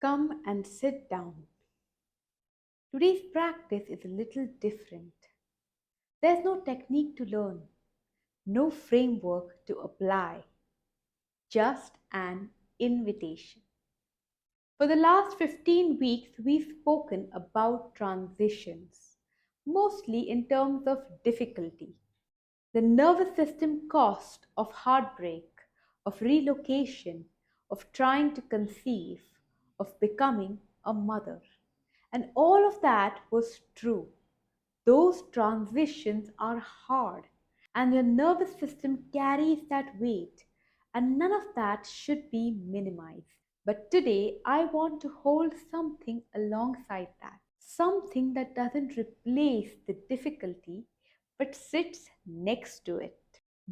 Come and sit down. Today's practice is a little different. There's no technique to learn, no framework to apply, just an invitation. For the last 15 weeks, we've spoken about transitions, mostly in terms of difficulty, the nervous system cost of heartbreak, of relocation, of trying to conceive, of becoming a mother. And all of that was true. Those transitions are hard, and your nervous system carries that weight, and none of that should be minimized. But today, I want to hold something alongside that, something that doesn't replace the difficulty but sits next to it.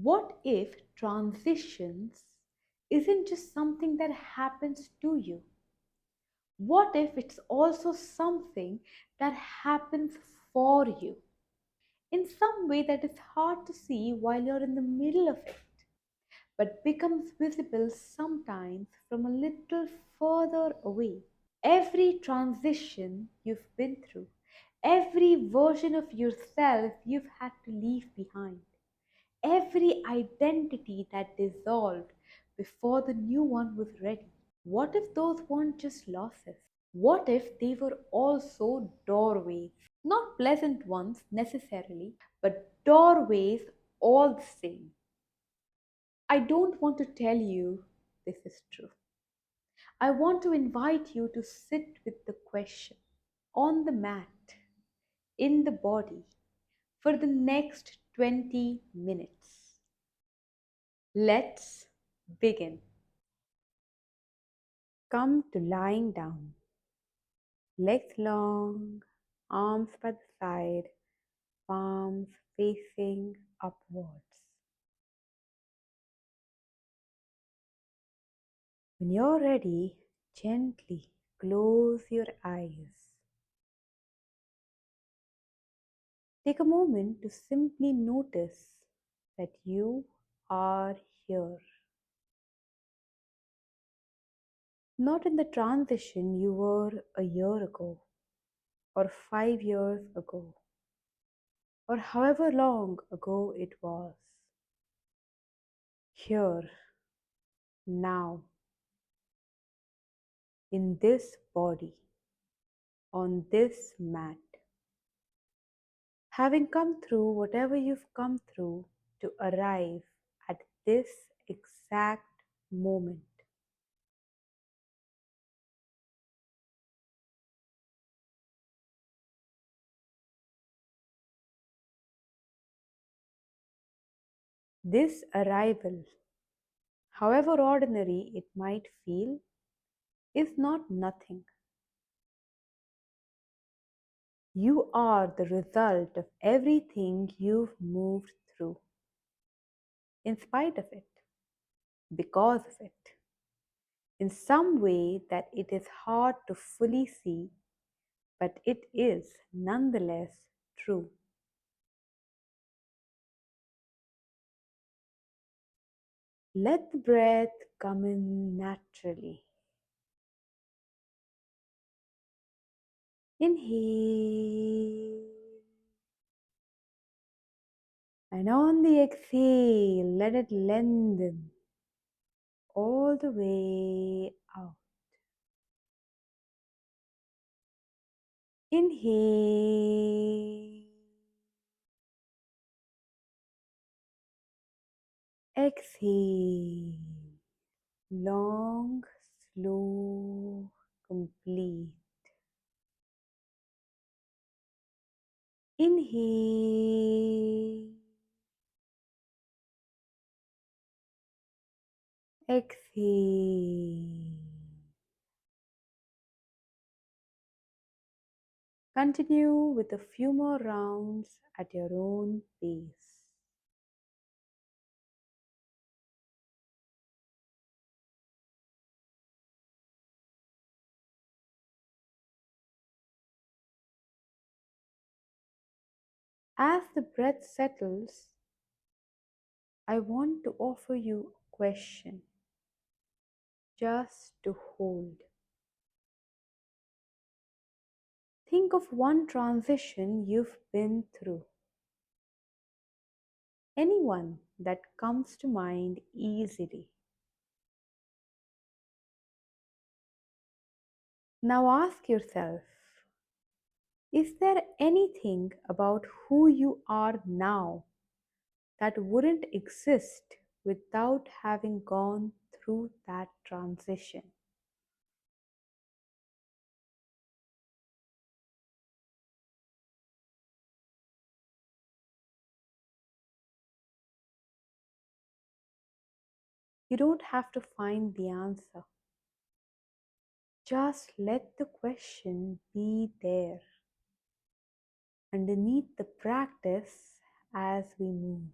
What if transitions isn't just something that happens to you? What if it's also something that happens for you in some way that is hard to see while you're in the middle of it, but becomes visible sometimes from a little further away? Every transition you've been through, every version of yourself you've had to leave behind, every identity that dissolved before the new one was ready. What if those weren't just losses? What if they were also doorways? Not pleasant ones necessarily, but doorways all the same. I don't want to tell you this is true. I want to invite you to sit with the question on the mat, in the body, for the next 20 minutes. Let's begin. Come to lying down, legs long, arms by the side, palms facing upwards. When you're ready, gently close your eyes. Take a moment to simply notice that you are here. Not in the transition you were a year ago, or 5 years ago, or however long ago it was. Here, now, in this body, on this mat, having come through whatever you've come through to arrive at this exact moment. This arrival, however ordinary it might feel, is not nothing. You are the result of everything you've moved through, in spite of it, because of it, in some way that it is hard to fully see, but it is nonetheless true. Let the breath come in naturally. Inhale. And on the exhale, let it lengthen all the way out. Inhale. Exhale. Long, slow, complete. Inhale. Exhale. Continue with a few more rounds at your own pace. As the breath settles, I want to offer you a question just to hold. Think of one transition you've been through. Anyone that comes to mind easily. Now ask yourself, is there anything about who you are now that wouldn't exist without having gone through that transition? You don't have to find the answer. Just let the question be there underneath the practice as we move.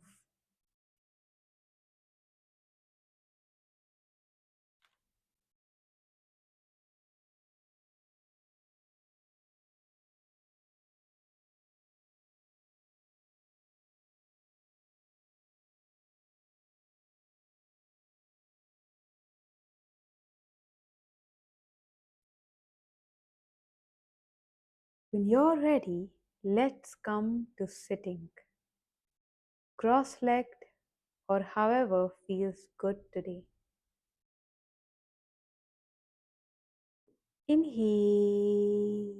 When you're ready, let's come to sitting, cross-legged or however feels good today. Inhale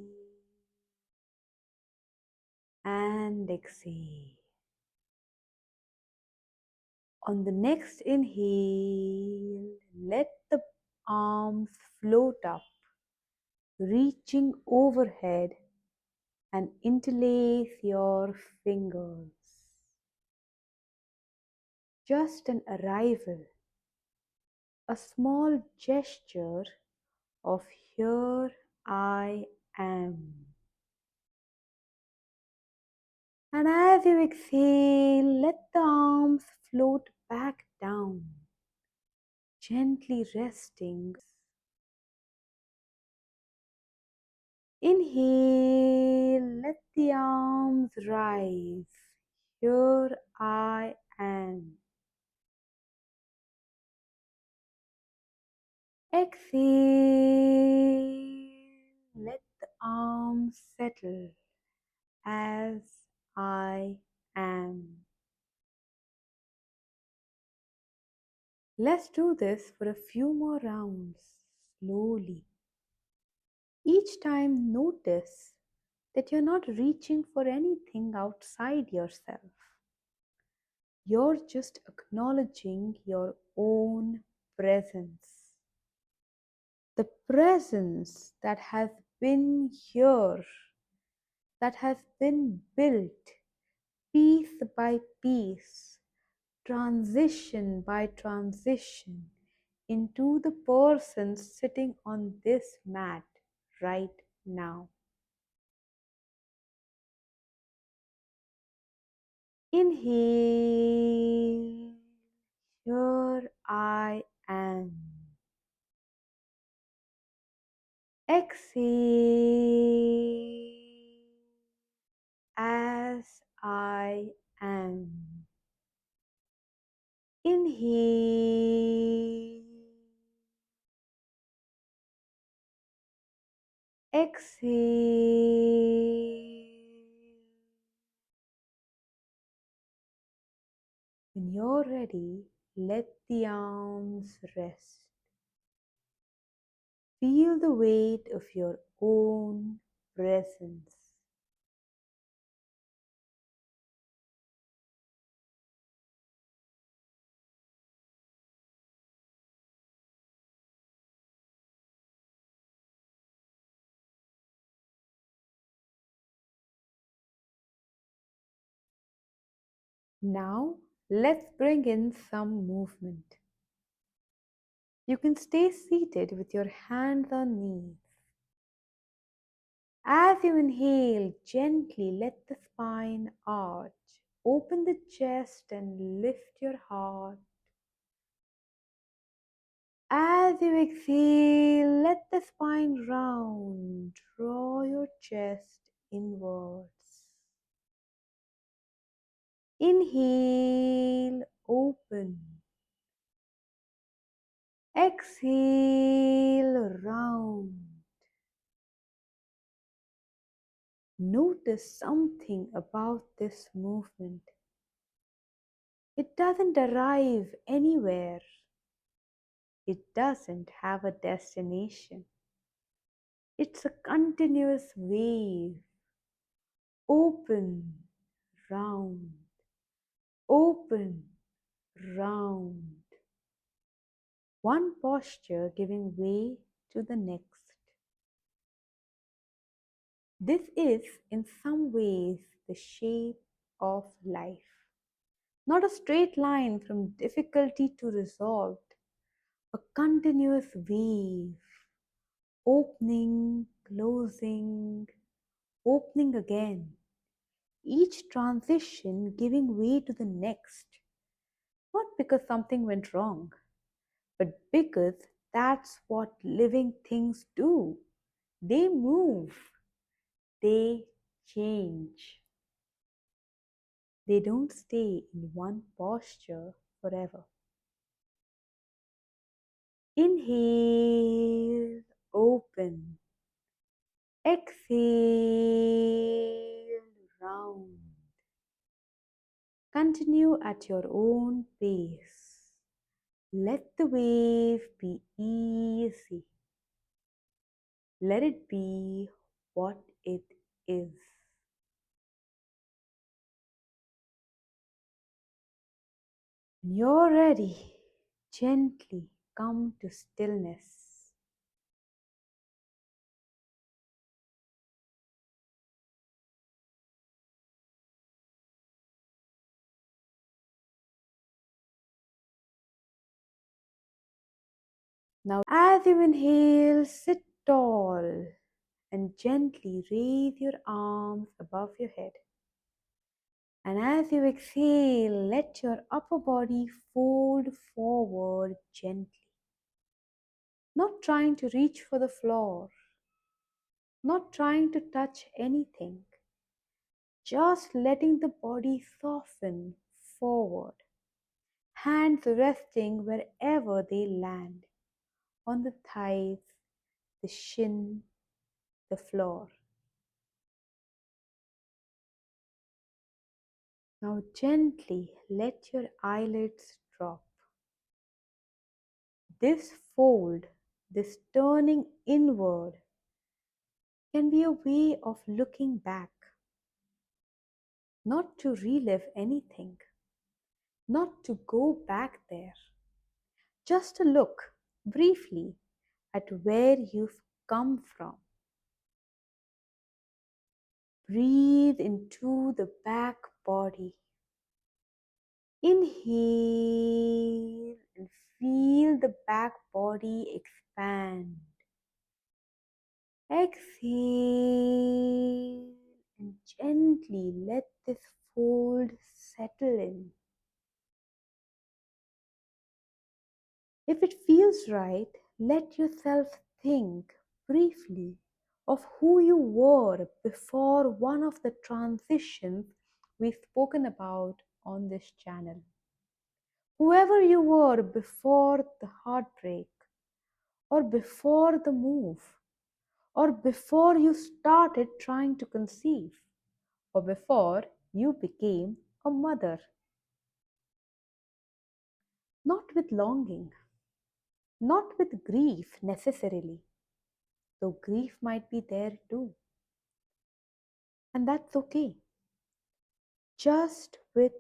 and exhale. On the next inhale, let the arms float up, reaching overhead and interlace your fingers. Just an arrival, a small gesture of here I am. And as you exhale, let the arms float back down, gently resting. Inhale, let the arms rise. Here I am. Exhale, let the arms settle as I am. Let's do this for a few more rounds, slowly. Each time notice that you're not reaching for anything outside yourself. You're just acknowledging your own presence. The presence that has been here, that has been built piece by piece, transition by transition into the person sitting on this mat right now. Inhale, here I am. Exhale, as I am. Inhale, exhale. When you're ready, let the arms rest. Feel the weight of your own presence. Now, let's bring in some movement. You can stay seated with your hands on knees. As you inhale, gently let the spine arch. Open the chest and lift your heart. As you exhale, let the spine round. Draw your chest inwards. Inhale, open. Exhale, round. Notice something about this movement. It doesn't arrive anywhere. It doesn't have a destination. It's a continuous wave, open, round, open, round. One posture giving way to the next. This is, in some ways, the shape of life. Not a straight line from difficulty to resolved, a continuous wave, opening, closing, opening again, each transition giving way to the next, not because something went wrong, but because that's what living things do. They move, they change. They don't stay in one posture forever. Inhale, open. Exhale, round. Continue at your own pace. Let the wave be easy. Let it be what it is. When you're ready, gently come to stillness. Now, as you inhale, sit tall and gently raise your arms above your head. And as you exhale, let your upper body fold forward gently. Not trying to reach for the floor, not trying to touch anything, just letting the body soften forward. Hands resting wherever they land, on the thighs, the shin, the floor. Now gently let your eyelids drop. This fold, this turning inward, can be a way of looking back, not to relive anything, not to go back there, just to look briefly at where you've come from. Breathe into the back body. Inhale and feel the back body expand. Exhale and gently let this fold settle in. If it feels right, let yourself think briefly of who you were before one of the transitions we've spoken about on this channel. Whoever you were before the heartbreak, or before the move, or before you started trying to conceive, or before you became a mother. Not with longing, not with grief necessarily, though grief might be there too. And that's okay. Just with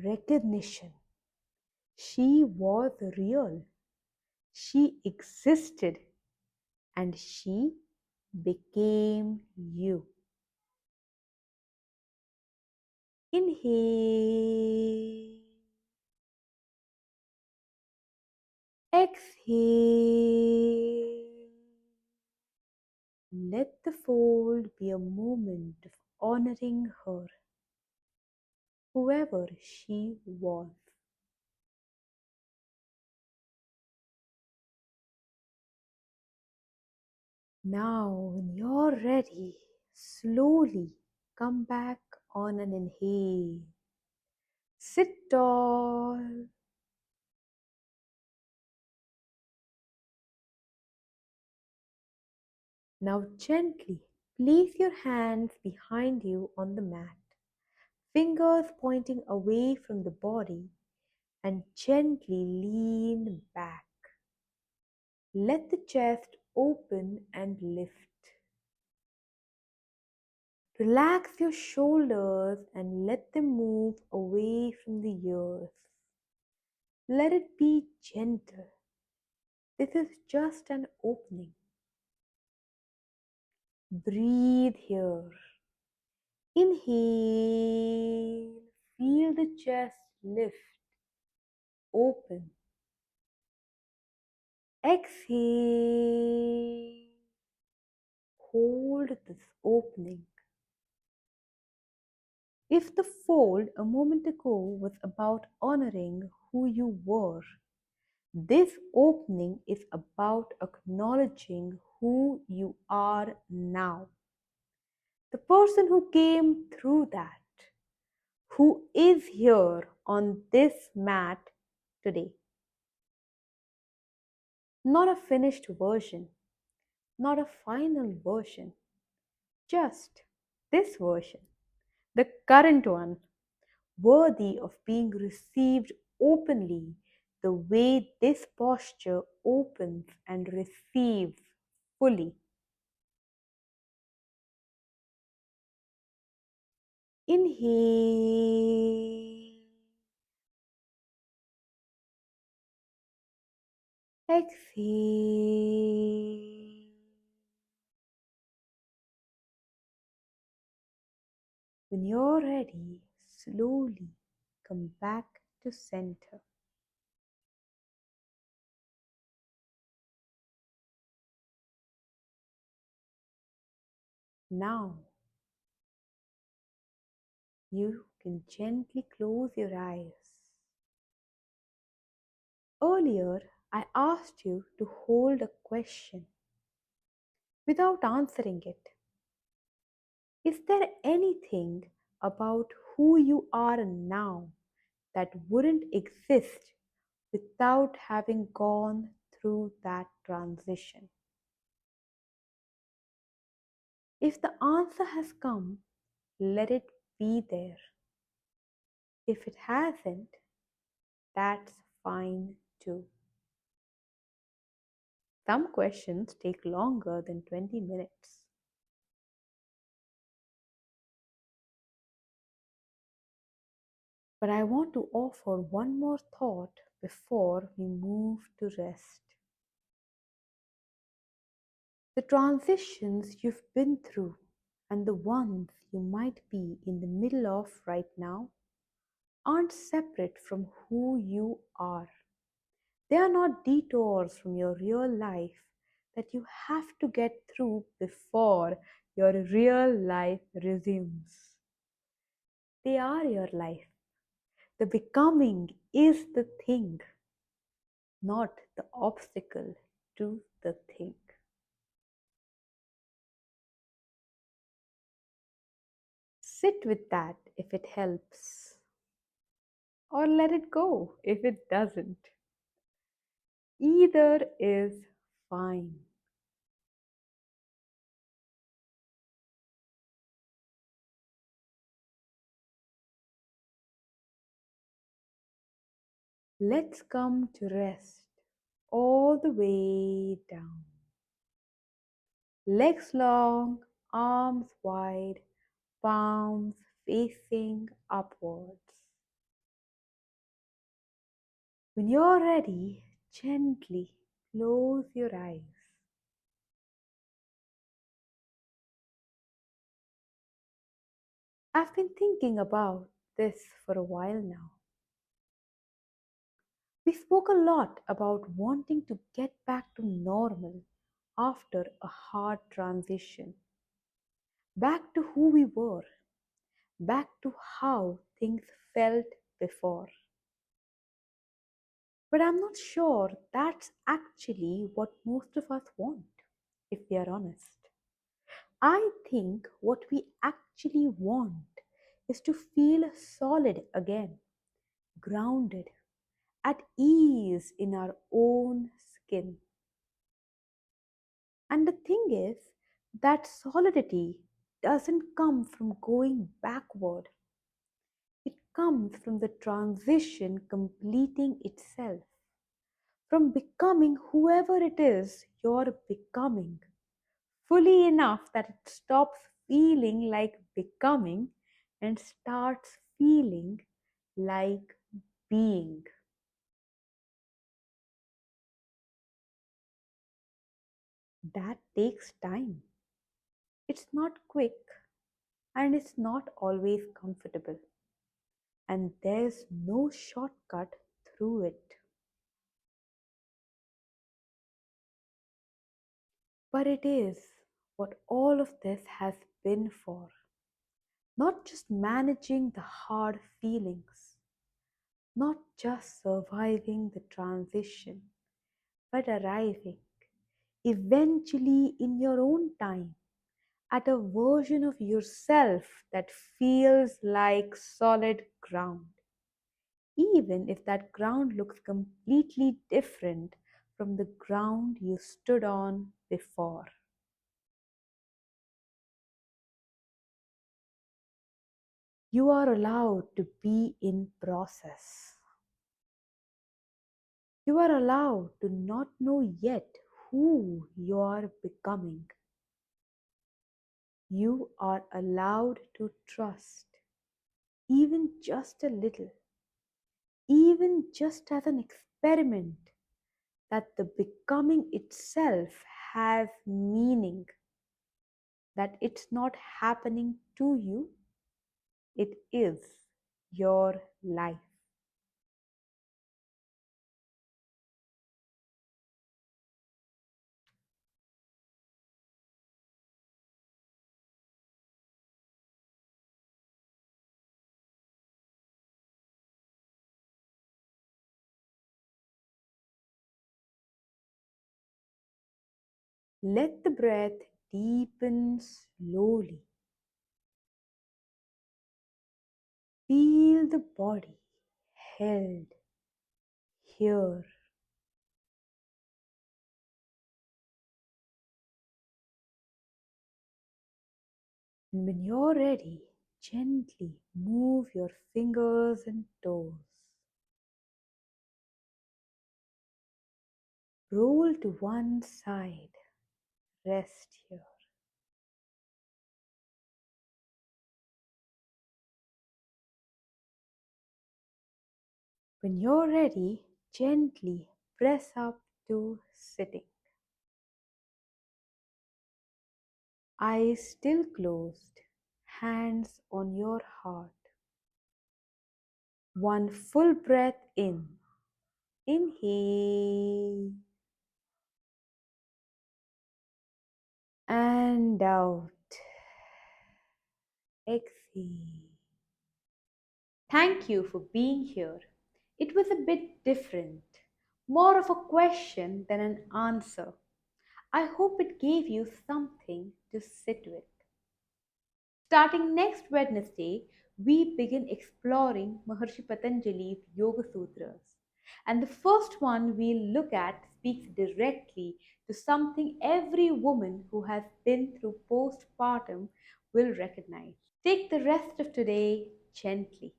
recognition. She was real. She existed. And she became you. Inhale. Exhale. Let the fold be a moment of honoring her, whoever she was. Now, when you're ready, slowly come back on an inhale. Sit tall. Now, gently Place your hands behind you on the mat, fingers pointing away from the body, and gently lean back. Let the chest open and lift. Relax your shoulders and let them move away from the ears. Let it be gentle. This is just an opening. Breathe here. Inhale. Feel the chest lift, open. Exhale. Hold this opening. If the fold a moment ago was about honoring who you were, this opening is about acknowledging who you are now. The person who came through that, who is here on this mat today. Not a finished version, not a final version, just this version, the current one, worthy of being received openly the way this posture opens and receives fully. Inhale, exhale. When you're ready, slowly come back to center. Now, you can gently close your eyes. Earlier, I asked you to hold a question without answering it. Is there anything about who you are now that wouldn't exist without having gone through that transition? If the answer has come, let it be there. If it hasn't, that's fine too. Some questions take longer than 20 minutes. But I want to offer one more thought before we move to rest. The transitions you've been through and the ones you might be in the middle of right now aren't separate from who you are. They are not detours from your real life that you have to get through before your real life resumes. They are your life. The becoming is the thing, not the obstacle to the thing. Sit with that if it helps, or let it go if it doesn't. Either is fine. Let's come to rest all the way down. Legs long, arms wide, palms facing upwards. When you're ready, gently close your eyes. I've been thinking about this for a while now. We spoke a lot about wanting to get back to normal after a hard transition. Back to who we were, back to how things felt before. But I'm not sure that's actually what most of us want, if we are honest. I think what we actually want is to feel solid again, grounded, at ease in our own skin. And the thing is, That solidity doesn't come from going backward, it comes from the transition completing itself, from becoming whoever it is you're becoming, fully enough that it stops feeling like becoming and starts feeling like being. That takes time. It's not quick and it's not always comfortable. And there's no shortcut through it. But it is what all of this has been for. Not just managing the hard feelings, not just surviving the transition, but arriving, eventually in your own time, at a version of yourself that feels like solid ground, even if that ground looks completely different from the ground you stood on before. You are allowed to be in process. You are allowed to not know yet who you are becoming. You are allowed to trust, even just a little, even just as an experiment, that the becoming itself has meaning, that it's not happening to you, it is your life. Let the breath deepen slowly. Feel the body held here. And when you're ready, gently move your fingers and toes. Roll to one side. Rest here. When you're ready, gently press up to sitting. Eyes still closed, hands on your heart. One full breath in. Inhale and out. Exhale. Thank you for being here. It was a bit different, more of a question than an answer. I hope it gave you something to sit with. Starting next Wednesday, we begin exploring Maharishi Patanjali's Yoga Sutras. And the first one we'll look at speaks directly to something every woman who has been through postpartum will recognize. Take the rest of today gently.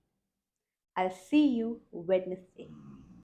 I'll see you Wednesday.